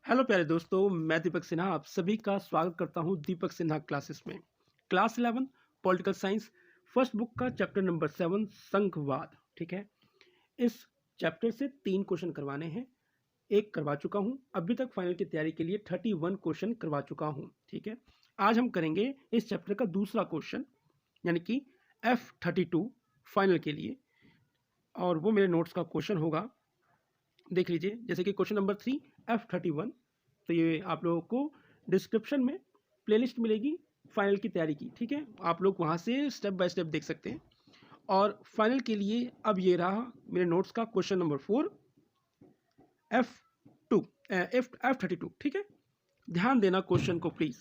Hello प्यारे दोस्तों, मैं दीपक सिन्हा आप सभी का स्वागत करता हूं दीपक सिन्हा क्लासेस में। Class 11 political science first book का चैप्टर नंबर 7 संघवाद। ठीक है, इस चैप्टर से 3 क्वेश्चन करवाने हैं। एक करवा चुका हूं, अभी तक फाइनल की तैयारी के लिए 31 क्वेश्चन करवा चुका हूं। ठीक है, आज हम करेंगे इस चैप्टर का दूसरा क्वेश्चन यानी कि F32 फाइनल के लिए, और वो मेरे नोट्स का क्वेश्चन होगा। देख लीजिए, जैसे कि क्वेश्चन नंबर 3 F31, तो ये आप लोगों को डिस्क्रिप्शन में प्लेलिस्ट मिलेगी फाइनल की तैयारी की। ठीक है, आप लोग वहाँ से स्टेप बाय स्टेप देख सकते हैं। और फाइनल के लिए अब ये रहा मेरे नोट्स का क्वेश्चन नंबर 4 F32। ठीक है, ध्यान देना क्वेश्चन को, प्लीज़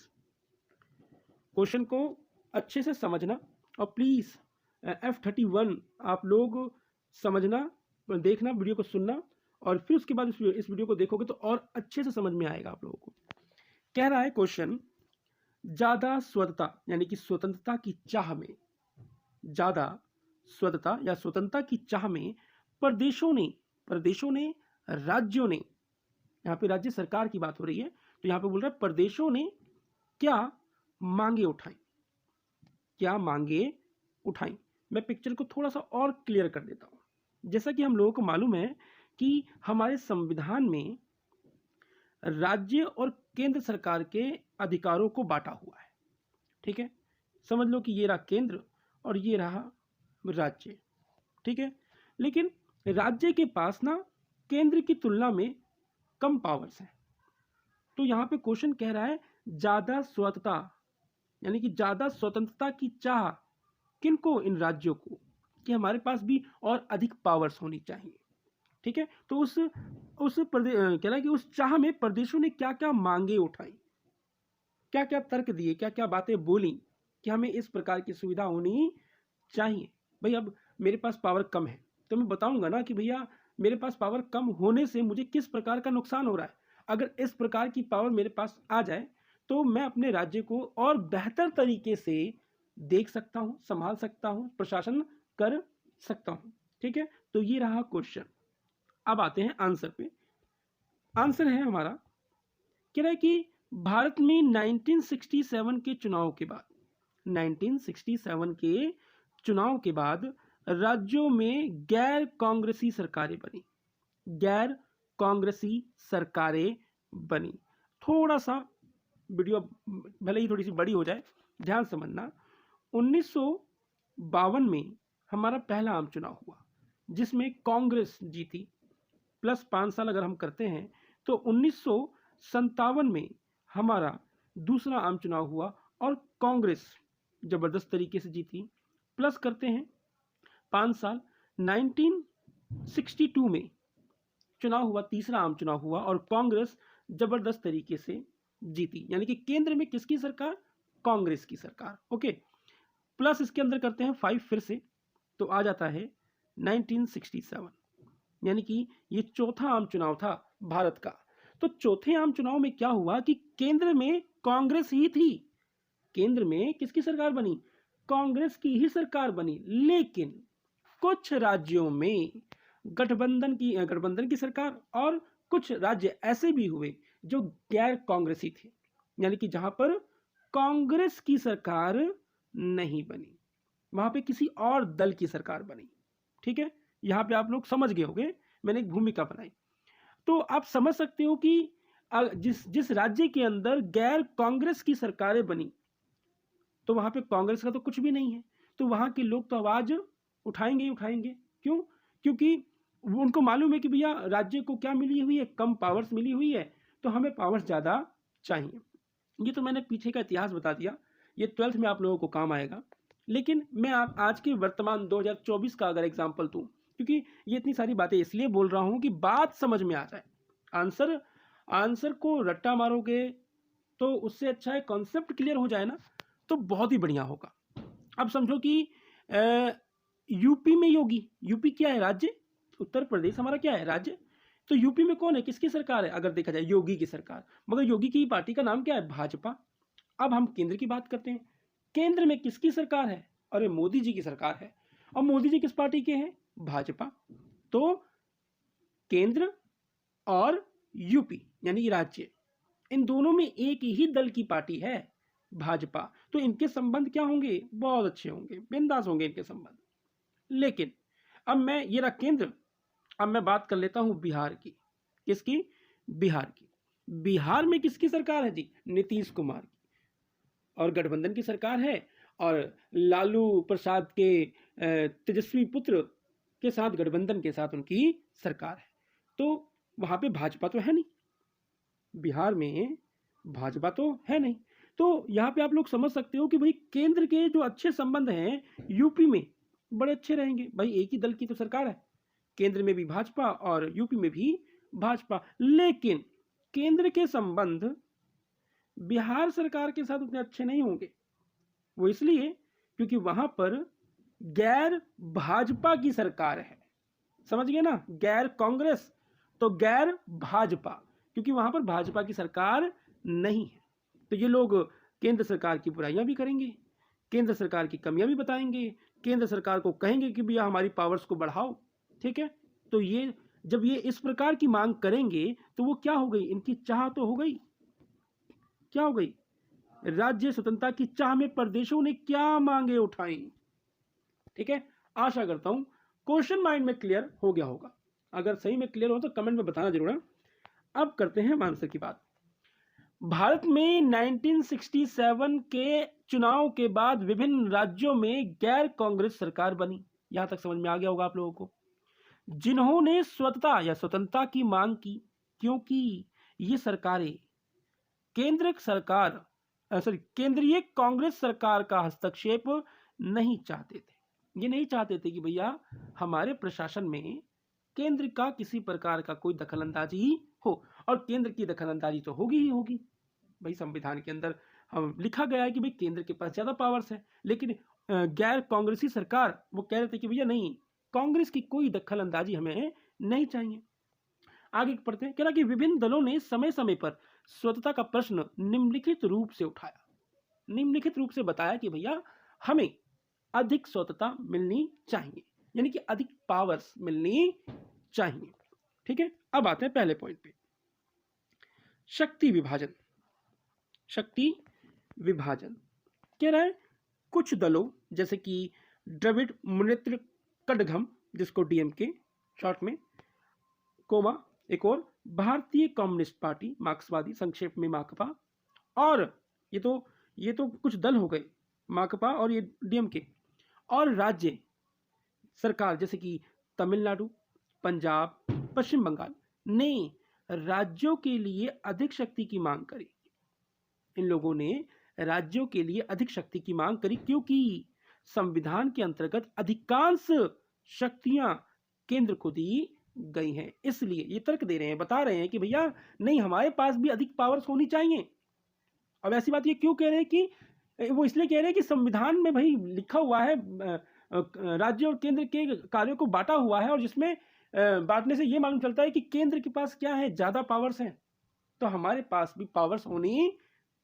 क्वेश्चन को अच्छे से समझना, और प्लीज़ F31 आप लोग समझना, देखना, वीडियो को सुनना, और फिर उसके बाद इस वीडियो को देखोगे तो और अच्छे से समझ में आएगा आप लोगों को। कह रहा है क्वेश्चन, ज़्यादा स्वतंत्रता यानी कि स्वतंत्रता की चाह में, ज़्यादा स्वतंत्रता या स्वतंत्रता की चाह में प्रदेशों ने राज्यों ने, यहाँ पे राज्य सरकार की बात हो रही है, तो यहाँ पे बोल रहा है प्रदेशों ने क्या मांगे उठाई। मैं पिक्चर को थोड़ा सा और क्लियर कर देता हूँ। जैसा कि हम लोगों को मालूम है कि हमारे संविधान में राज्य और केंद्र सरकार के अधिकारों को बांटा हुआ है। ठीक है, समझ लो कि ये रहा केंद्र और ये रहा राज्य। ठीक है, लेकिन राज्य के पास ना केंद्र की तुलना में कम पावर्स हैं। तो यहाँ पे क्वेश्चन कह रहा है ज़्यादा स्वतंत्रता यानी कि ज़्यादा स्वतंत्रता की चाह किनको, इन राज्यों को, कि हमारे पास भी और अधिक पावर्स होनी चाहिए। ठीक है, तो उस कह रहा है कि उस चाह में प्रदेशों ने क्या क्या मांगे उठाई, क्या क्या तर्क दिए, क्या क्या बातें बोली कि हमें इस प्रकार की सुविधा होनी चाहिए। भाई अब मेरे पास पावर कम है तो मैं बताऊंगा ना कि भैया मेरे पास पावर कम होने से मुझे किस प्रकार का नुकसान हो रहा है। अगर इस प्रकार की पावर मेरे पास आ जाए तो मैं अपने राज्य को और बेहतर तरीके से देख सकता हूँ, संभाल सकता हूँ, प्रशासन कर सकता हूँ। ठीक है, तो ये रहा क्वेश्चन। अब आते हैं आंसर पे। आंसर है हमारा, कह रहा है कि भारत में 1967 के चुनाव के बाद 1967 के चुनाव के बाद राज्यों में गैर कांग्रेसी सरकारें बनी। थोड़ा सा वीडियो भले ही थोड़ी सी बड़ी हो जाए, ध्यान समझना। 1952 में हमारा पहला आम चुनाव हुआ जिसमें कांग्रेस जीती, प्लस 5 साल अगर हम करते हैं तो 1957 में हमारा दूसरा आम चुनाव हुआ और कांग्रेस जबरदस्त तरीके से जीती। प्लस करते हैं 5 साल, 1962 में चुनाव हुआ, तीसरा आम चुनाव हुआ और कांग्रेस जबरदस्त तरीके से जीती। यानी कि केंद्र में किसकी सरकार? कांग्रेस की सरकार। ओके, प्लस इसके अंदर करते हैं 5 फिर से, तो आ जाता है 1967। यानी कि ये चौथा आम चुनाव था भारत का। तो चौथे आम चुनाव में क्या हुआ कि केंद्र में कांग्रेस ही थी। केंद्र में किसकी सरकार बनी? कांग्रेस की ही सरकार बनी। लेकिन कुछ राज्यों में गठबंधन की सरकार, और कुछ राज्य ऐसे भी हुए जो गैर कांग्रेसी थे, यानी कि जहां पर कांग्रेस की सरकार नहीं बनी, वहां पे किसी और दल की सरकार बनी। ठीक है, यहाँ पे आप लोग समझ गए होंगे, मैंने एक भूमिका बनाई। तो आप समझ सकते हो कि जिस राज्य के अंदर गैर कांग्रेस की सरकारें बनी तो वहां पे कांग्रेस का तो कुछ भी नहीं है, तो वहां के लोग तो आवाज उठाएंगे ही उठाएंगे। क्यों? क्योंकि उनको मालूम है कि भैया राज्य को क्या मिली हुई है, कम पावर्स मिली हुई है, तो हमें पावर्स ज़्यादा चाहिए। ये तो मैंने पीछे का इतिहास बता दिया, ये 12th में आप लोगों को काम आएगा। लेकिन मैं आज के वर्तमान 2024 का अगर एग्जाम्पल दूँ, क्योंकि ये इतनी सारी बातें इसलिए बोल रहा हूँ कि बात समझ में आ जाए। आंसर को रट्टा मारोगे तो उससे अच्छा है कॉन्सेप्ट क्लियर हो जाए ना, तो बहुत ही बढ़िया होगा। अब समझो कि यूपी में योगी, यूपी क्या है? राज्य। उत्तर प्रदेश हमारा क्या है? राज्य। तो यूपी में कौन है, किसकी सरकार है? अगर देखा जाए योगी की सरकार, मगर योगी की पार्टी का नाम क्या है? भाजपा। अब हम केंद्र की बात करते हैं, केंद्र में किसकी सरकार है? अरे मोदी जी की सरकार है। और मोदी जी किस पार्टी के हैं? भाजपा। तो केंद्र और यूपी यानी कि राज्य, इन दोनों में एक ही दल की पार्टी है, भाजपा, तो इनके संबंध क्या होंगे, बहुत अच्छे होंगे, बिंदास होंगे इनके संबंध। लेकिन अब मैं ये रहा केंद्र, अब मैं बात कर लेता हूं बिहार की। किसकी, बिहार की। बिहार में किसकी सरकार है जी, नीतीश कुमार की, और गठबंधन की सरकार है, और लालू प्रसाद के तेजस्वी पुत्र के साथ, गठबंधन के साथ उनकी सरकार है। तो वहां पे भाजपा तो है नहीं, बिहार में भाजपा तो है नहीं। तो यहाँ पे आप लोग समझ सकते हो कि भाई केंद्र के जो अच्छे संबंध हैं यूपी में बड़े अच्छे रहेंगे। भाई एक ही दल की तो सरकार है, केंद्र में भी भाजपा और यूपी में भी भाजपा। लेकिन केंद्र के संबंध बिहार सरकार के साथ उतने अच्छे नहीं होंगे। वो इसलिए क्योंकि वहां पर गैर भाजपा की सरकार है, समझ गए ना, गैर कांग्रेस तो गैर भाजपा, क्योंकि वहां पर भाजपा की सरकार नहीं है। तो ये लोग केंद्र सरकार की बुराइयां भी करेंगे, केंद्र सरकार की कमियां भी बताएंगे, केंद्र सरकार को कहेंगे कि भैया हमारी पावर्स को बढ़ाओ, ठीक है। तो ये जब ये इस प्रकार की मांग करेंगे तो वो क्या हो गई, इनकी चाह तो हो गई, क्या हो गई, राज्य स्वतंत्रता की चाह में प्रदेशों ने क्या मांगे उठाई, ठीक है। आशा करता हूं क्वेश्चन माइंड में क्लियर हो गया होगा। अगर सही में क्लियर हो तो कमेंट में बताना जरूर है। अब करते हैं आंसर की बात। भारत में 1967 के चुनाव के बाद विभिन्न राज्यों में गैर कांग्रेस सरकार बनी, यहां तक समझ में आ गया होगा आप लोगों को, जिन्होंने स्वतंत्रता या स्वतंत्रता की मांग की, क्योंकि ये सरकारें केंद्र सरकार केंद्रीय कांग्रेस सरकार का हस्तक्षेप नहीं चाहते थे। ये नहीं चाहते थे कि भैया हमारे प्रशासन में केंद्र का किसी प्रकार का कोई दखलंदाजी हो, और केंद्र की दखलंदाजी तो होगी ही होगी। भाई संविधान के अंदर हम लिखा गया है कि भाई केंद्र के पास ज्यादा पावर्स है, लेकिन गैर कांग्रेसी सरकार वो कह रहे थे कि भैया नहीं, कांग्रेस की कोई दखलंदाजी हमें नहीं चाहिए। आगे पढ़ते हैं, कह रहा कि विभिन्न दलों ने समय समय पर स्वतंत्रता का प्रश्न निम्नलिखित रूप से उठाया, निम्नलिखित रूप से बताया कि भैया हमें अधिक स्वतंत्रता मिलनी चाहिए, यानी कि अधिक पावर्स मिलनी चाहिए, ठीक है। अब आते हैं पहले पॉइंट पे, शक्ति विभाजन। शक्ति विभाजन कह रहा है कुछ दलों जैसे कि द्रविड़ मुनेत्र कड़घम, जिसको डीएमके शॉर्ट में, कोमा एक और भारतीय कम्युनिस्ट पार्टी मार्क्सवादी, संक्षेप में माकपा, और ये तो कुछ दल हो गए, माकपा और ये डीएमके, और राज्य सरकार जैसे कि तमिलनाडु, पंजाब, पश्चिम बंगाल ने राज्यों के लिए अधिक शक्ति की मांग करी। इन लोगों ने राज्यों के लिए अधिक शक्ति की मांग करी, क्योंकि संविधान के अंतर्गत अधिकांश शक्तियां केंद्र को दी गई हैं। इसलिए ये तर्क दे रहे हैं, बता रहे हैं कि भैया नहीं, हमारे पास भी अधिक पावर्स होनी चाहिए। अब ऐसी बात ये क्यों कह रहे हैं कि वो इसलिए कह रहे हैं कि संविधान में भाई लिखा हुआ है, राज्य और केंद्र के कार्यों को बांटा हुआ है, और जिसमें बांटने से ये मालूम चलता है कि केंद्र के पास क्या है, ज्यादा पावर्स हैं, तो हमारे पास भी पावर्स होनी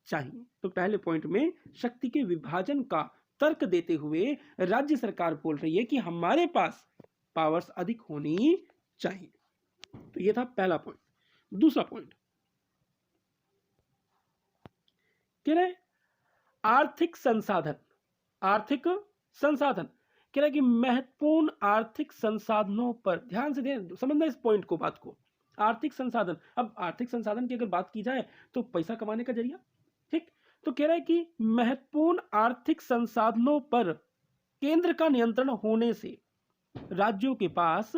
चाहिए। तो पहले पॉइंट में शक्ति के विभाजन का तर्क देते हुए राज्य सरकार बोल रही है कि हमारे पास पावर्स अधिक होनी चाहिए। तो ये था पहला पॉइंट। दूसरा पॉइंट कह रहे आर्थिक संसाधन, आर्थिक संसाधन कह रहा है कि महत्वपूर्ण आर्थिक संसाधनों पर ध्यान से समझना इस पॉइंट को, बात को। आर्थिक संसाधन, अब आर्थिक संसाधन की अगर बात की जाए तो पैसा कमाने का जरिया, ठीक। तो कह रहा है कि महत्वपूर्ण आर्थिक संसाधनों पर केंद्र का नियंत्रण होने से राज्यों के पास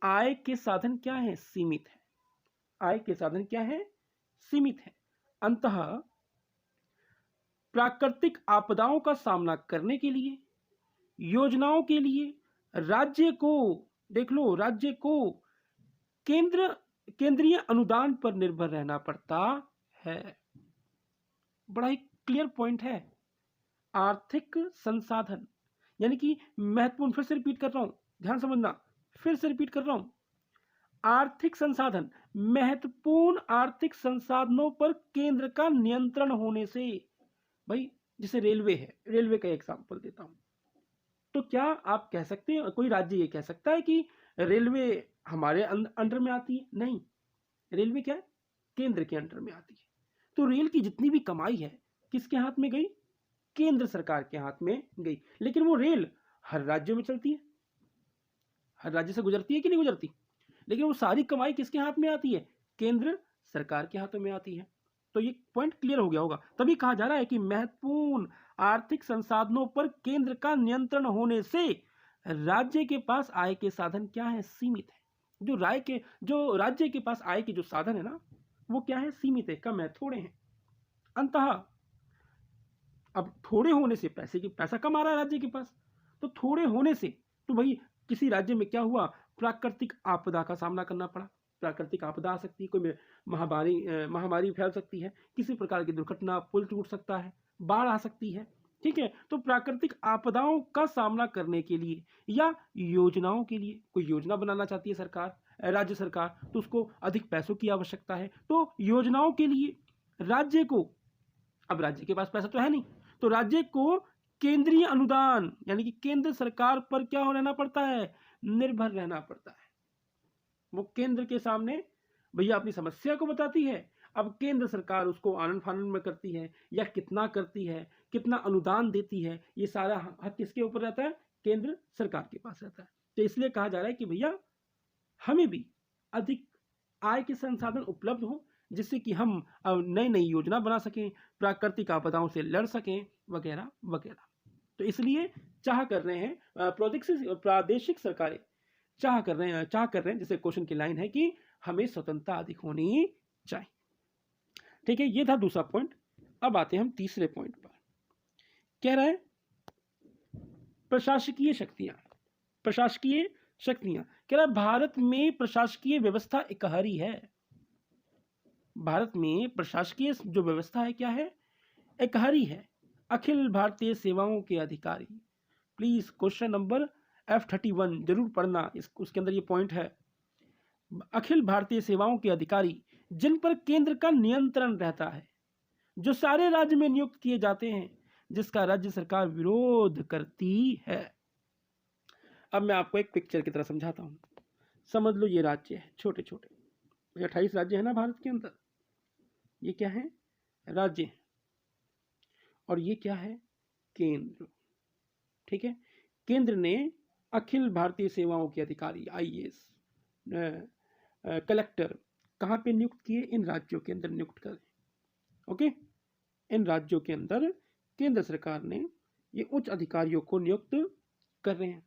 आय के साधन क्या है, सीमित है। आय के साधन क्या है, सीमित है। अंततः प्राकृतिक आपदाओं का सामना करने के लिए, योजनाओं के लिए राज्य को, देख लो, राज्य को केंद्रीय अनुदान पर निर्भर रहना पड़ता है। बड़ा ही क्लियर पॉइंट है। आर्थिक संसाधन यानी कि महत्वपूर्ण, फिर से रिपीट कर रहा हूं, ध्यान समझना, फिर से रिपीट कर रहा हूं, आर्थिक संसाधन, महत्वपूर्ण आर्थिक संसाधनों पर केंद्र का नियंत्रण होने से। भाई जैसे रेलवे है, रेलवे का एग्जांपल देता हूं, तो क्या आप कह सकते हैं, कोई राज्य ये कह सकता है कि रेलवे हमारे अंडर में आती है? नहीं, रेलवे क्या है, केंद्र के अंडर में आती है। तो रेल की जितनी भी कमाई है किसके हाथ में गई? केंद्र सरकार के हाथ में गई। लेकिन वो रेल हर राज्य में चलती है, हर राज्य से गुजरती है कि नहीं गुजरती, लेकिन वो सारी कमाई किसके हाथ में आती है? केंद्र सरकार के हाथों में आती है। तो ये पॉइंट क्लियर हो गया होगा। तभी कहा जा रहा है कि महत्वपूर्ण आर्थिक संसाधनों पर केंद्र का नियंत्रण होने से राज्य के पास आय के साधन क्या है? सीमित है। जो राज्य के पास आय के जो साधन है ना, वो क्या है? सीमित है, कम है, थोड़े हैं। अंततः अब थोड़े होने से पैसा कम आ रहा है राज्य के पास, तो थोड़े होने से तो भाई किसी राज्य में क्या हुआ? प्राकृतिक आपदा का सामना करना पड़ा। प्राकृतिक आपदा आ सकती है, कोई महामारी फैल सकती है, किसी प्रकार की दुर्घटना, पुल टूट सकता है, बाढ़ आ सकती है, ठीक है। तो प्राकृतिक आपदाओं का सामना करने के लिए या योजनाओं के लिए, कोई योजना बनाना चाहती है सरकार, राज्य सरकार, तो उसको अधिक पैसों की आवश्यकता है। तो योजनाओं के लिए राज्य को, अब राज्य के पास पैसा तो है नहीं, तो राज्य को केंद्रीय अनुदान यानी कि केंद्र सरकार पर क्या रहना पड़ता है? निर्भर रहना पड़ता है। वो केंद्र के सामने भैया अपनी समस्या को बताती है। अब केंद्र सरकार उसको आनन फानन में करती है या कितना करती है, कितना अनुदान देती है, ये सारा हक किसके ऊपर रहता है? केंद्र सरकार के पास रहता है। तो इसलिए कहा जा रहा है कि भैया हमें भी अधिक आय के संसाधन उपलब्ध हो, जिससे कि हम नई नई योजना बना सकें, प्राकृतिक आपदाओं से लड़ सकें, वगैरह वगैरह। तो इसलिए चाह कर रहे हैं प्रादेशिक सरकारें चाह कर रहे हैं, जैसे क्वेश्चन की लाइन है कि हमें स्वतंत्रता अधिक होनी चाहिए। ठीक है, ये था दूसरा पॉइंट। अब आते हैं हम तीसरे पॉइंट पर। कह रहा है प्रशासकीय शक्तियां। कह रहा है भारत में प्रशासकीय व्यवस्था एकहरी है। भारत में प्रशासकीय जो व्यवस्था है क्या है? एकहरी है। अखिल भारतीय सेवाओं के अधिकारी, प्लीज क्वेश्चन नंबर F31 जरूर पढ़ना, उसके अंदर ये पॉइंट है। अखिल भारतीय सेवाओं के अधिकारी जिन पर केंद्र का नियंत्रण रहता है, जो सारे राज्य में नियुक्त किए जाते हैं, जिसका राज्य सरकार विरोध करती है। अब मैं आपको एक पिक्चर की तरह समझाता हूं। समझ लो ये राज्य है, छोटे छोटे 28 राज्य है ना भारत के अंदर। ये क्या है? राज्य है। और ये क्या है? केंद्र। ठीक है, केंद्र ने अखिल भारतीय सेवाओं के अधिकारी IAS कलेक्टर कहाँ पे नियुक्त किए? इन राज्यों के अंदर नियुक्त करें। ओके, इन राज्यों के अंदर केंद्र सरकार ने ये उच्च अधिकारियों को नियुक्त कर रहे हैं।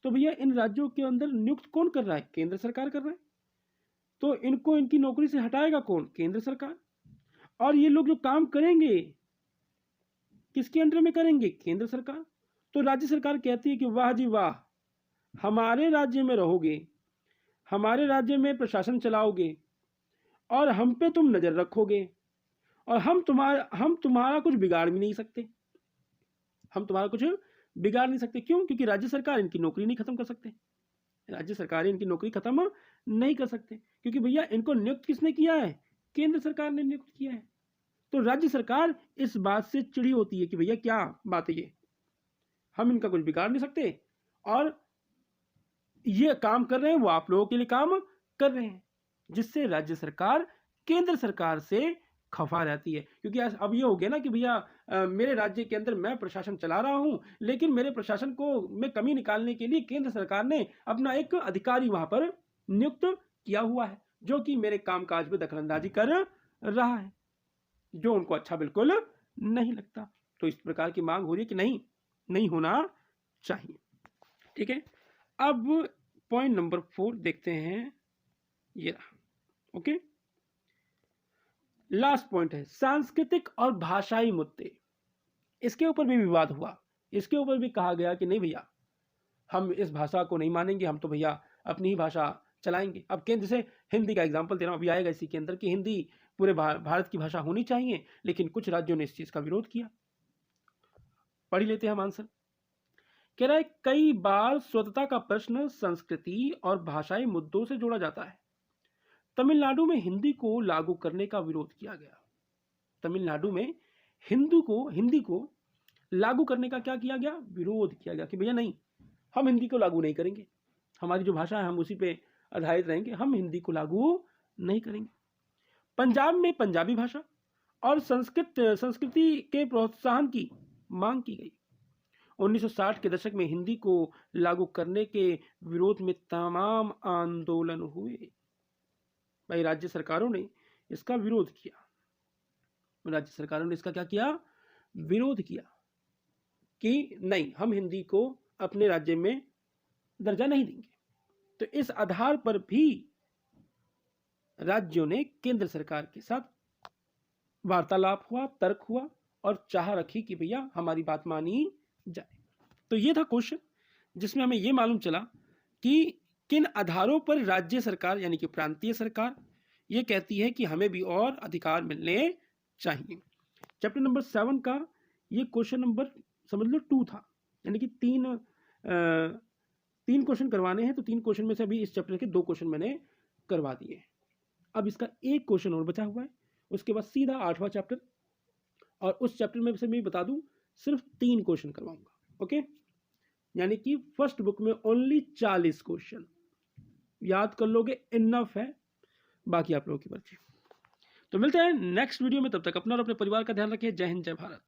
तो भैया इन राज्यों के अंदर नियुक्त कौन कर रहा है? केंद्र सरकार कर रहा है। तो इनको इनकी नौकरी से हटाएगा कौन? केंद्र सरकार। और ये लोग जो काम करेंगे किसके अंडर में करेंगे? केंद्र सरकार। तो राज्य सरकार कहती है कि वाह जी वाह, हमारे राज्य में रहोगे, हमारे राज्य में प्रशासन चलाओगे और हम पे तुम नजर रखोगे, और हम तुम्हारा कुछ बिगाड़ भी नहीं सकते। हम तुम्हारा कुछ बिगाड़ नहीं सकते। क्यों? क्योंकि राज्य सरकार इनकी नौकरी नहीं खत्म कर सकते। राज्य सरकार इनकी नौकरी खत्म नहीं कर सकते, क्योंकि भैया इनको नियुक्त किसने किया है? केंद्र सरकार ने नियुक्त किया है। तो राज्य सरकार इस बात से चिड़ी होती है कि भैया क्या बात है, ये हम इनका कुछ बिगाड़ नहीं सकते, और ये काम कर रहे हैं वो आप लोगों के लिए काम कर रहे हैं, जिससे राज्य सरकार केंद्र सरकार से खफा रहती है। क्योंकि अब ये हो गया ना कि भैया मेरे राज्य के अंदर मैं प्रशासन चला रहा हूं, लेकिन मेरे प्रशासन को में कमी निकालने के लिए केंद्र सरकार ने अपना एक अधिकारी वहां पर नियुक्त किया हुआ है, जो कि मेरे कामकाज में दखलंदाजी कर रहा है, जो उनको अच्छा बिल्कुल नहीं लगता। तो इस प्रकार की मांग हो रही है कि नहीं होना चाहिए। ठीक है, अब पॉइंट नंबर 4 देखते हैं, ये रहा। ओके, लास्ट पॉइंट है सांस्कृतिक और भाषाई मुद्दे। इसके ऊपर भी विवाद हुआ। इसके ऊपर भी कहा गया कि नहीं भैया, हम इस भाषा को नहीं मानेंगे, हम तो भैया अपनी ही भाषा चलाएंगे। अब केंद्र से हिंदी का एग्जाम्पल दे रहा हूं, अभी आएगा इसी के अंदर कि हिंदी पूरे भारत की भाषा होनी चाहिए, लेकिन कुछ राज्यों ने इस चीज का विरोध किया। पढ़ लेते हैं हम आंसर। कह रहा है कई बार स्वतंत्रता का प्रश्न संस्कृति और भाषाई मुद्दों से जोड़ा जाता है। तमिलनाडु में हिंदी को लागू करने का विरोध किया गया। तमिलनाडु में हिंदी को लागू करने का क्या किया गया? विरोध किया गया कि भैया नहीं, हम हिंदी को लागू नहीं करेंगे, हमारी जो भाषा है हम उसी पे आधारित रहेंगे, हम हिंदी को लागू नहीं करेंगे। पंजाब में पंजाबी भाषा और संस्कृति के प्रोत्साहन की मांग की गई। 1960 के दशक में हिंदी को लागू करने के विरोध में तमाम आंदोलन हुए। भाई राज्य सरकारों ने इसका विरोध किया, राज्य सरकारों ने इसका क्या किया, विरोध किया कि नहीं, हम हिंदी को अपने राज्य में दर्जा नहीं देंगे। तो इस आधार पर भी राज्यों ने केंद्र सरकार के साथ वार्तालाप हुआ, तर्क हुआ और चाह रखी कि भैया हमारी बात मानी जाए। तो ये था क्वेश्चन जिसमें हमें ये मालूम चला कि किन आधारों पर राज्य सरकार यानी कि प्रांतीय सरकार ये कहती है कि हमें भी और अधिकार मिलने चाहिए। चैप्टर नंबर 7 का ये क्वेश्चन नंबर समझ लो 2 था, यानी कि तीन क्वेश्चन करवाने हैं, तो 3 क्वेश्चन में से अभी इस चैप्टर के 2 क्वेश्चन मैंने करवा दिए। अब इसका एक क्वेश्चन और बचा हुआ है, उसके बाद सीधा 8वां चैप्टर, और उस चैप्टर में से मैं बता दूं सिर्फ 3 क्वेश्चन करवाऊंगा। ओके, यानी कि फर्स्ट बुक में ओनली 40 क्वेश्चन याद कर लोगे, इनफ है, बाकी आप लोगों की मर्जी। तो मिलते हैं नेक्स्ट वीडियो में, तब तक अपना और अपने परिवार का ध्यान रखिए। जय हिंद, जय भारत।